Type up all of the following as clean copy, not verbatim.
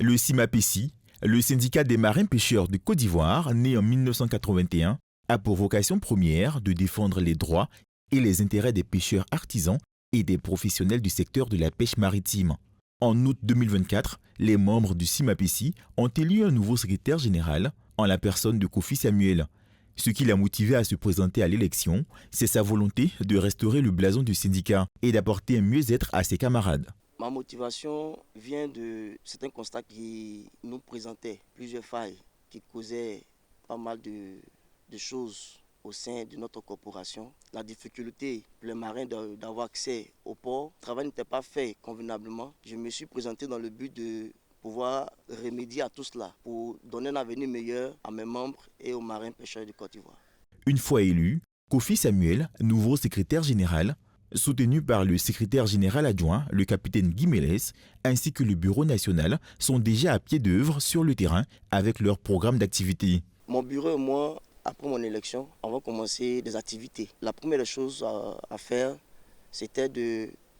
Le CIMAPECI, le syndicat des marins-pêcheurs de Côte d'Ivoire, né en 1981, a pour vocation première de défendre les droits et les intérêts des pêcheurs artisans et des professionnels du secteur de la pêche maritime. En août 2024, les membres du CIMAPECI ont élu un nouveau secrétaire général en la personne de Kofi Samuel. Ce qui l'a motivé à se présenter à l'élection, c'est sa volonté de restaurer le blason du syndicat et d'apporter un mieux-être à ses camarades. Ma motivation vient de certains constats qui nous présentaient plusieurs failles qui causaient pas mal de choses au sein de notre corporation. La difficulté pour les marins d'avoir accès au port, le travail n'était pas fait convenablement. Je me suis présenté dans le but de pouvoir remédier à tout cela pour donner un avenir meilleur à mes membres et aux marins pêcheurs de Côte d'Ivoire. Une fois élu, Kofi Samuel, nouveau secrétaire général, soutenu par le secrétaire général adjoint, le capitaine Guy Mélès, ainsi que le bureau national, sont déjà à pied d'œuvre sur le terrain avec leur programme d'activité. Mon bureau et moi, après mon élection, on va commencer des activités. La première chose à faire, c'était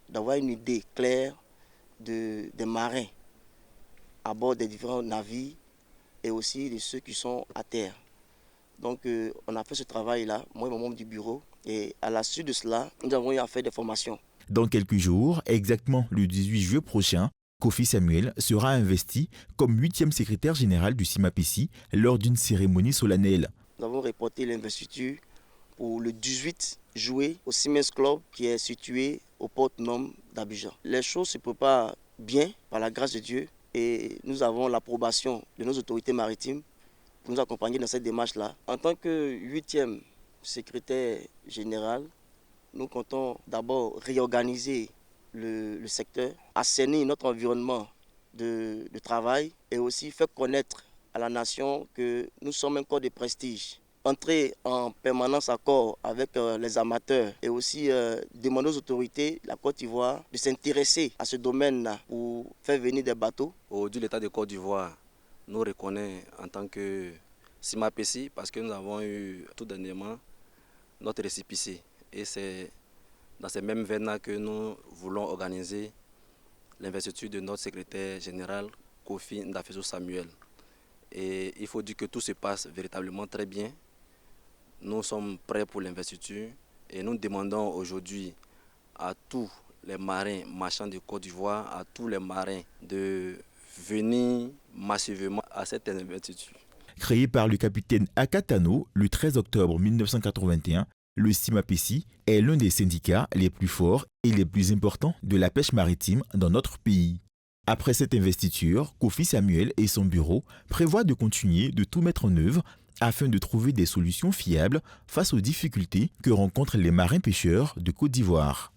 d'avoir une idée claire des marins à bord des différents navires et aussi de ceux qui sont à terre. Donc on a fait ce travail-là, moi et mon membre du bureau, et à la suite de cela, nous avons eu à faire des formations. Dans quelques jours, exactement le 18 juillet prochain, Kofi Samuel sera investi comme 8e secrétaire général du CIMAPECI lors d'une cérémonie solennelle. Nous avons reporté l'investiture pour le 18 juillet au Siemens Club qui est situé au port autonome d'Abidjan. Les choses se préparent bien par la grâce de Dieu et nous avons l'approbation de nos autorités maritimes pour nous accompagner dans cette démarche-là. En tant que 8e secrétaire général, nous comptons d'abord réorganiser le secteur, assainir notre environnement de travail et aussi faire connaître à la nation que nous sommes un corps de prestige. Entrer en permanence accord avec les amateurs et aussi demander aux autorités de la Côte d'Ivoire de s'intéresser à ce domaine-là pour faire venir des bateaux. Aujourd'hui, l'État de Côte d'Ivoire nous reconnaît en tant que CIMAPECI parce que nous avons eu tout dernièrement notre récépissé. Et c'est dans ces mêmes veines-là que nous voulons organiser l'investiture de notre secrétaire général, Kofi Ndafeso Samuel. Et il faut dire que tout se passe véritablement très bien. Nous sommes prêts pour l'investiture et nous demandons aujourd'hui à tous les marins marchands de Côte d'Ivoire, à tous les marins de venir massivement à cette investiture. Créé par le capitaine Akatano le 13 octobre 1981, le CIMAPECI est l'un des syndicats les plus forts et les plus importants de la pêche maritime dans notre pays. Après cette investiture, Kofi Samuel et son bureau prévoient de continuer de tout mettre en œuvre afin de trouver des solutions fiables face aux difficultés que rencontrent les marins pêcheurs de Côte d'Ivoire.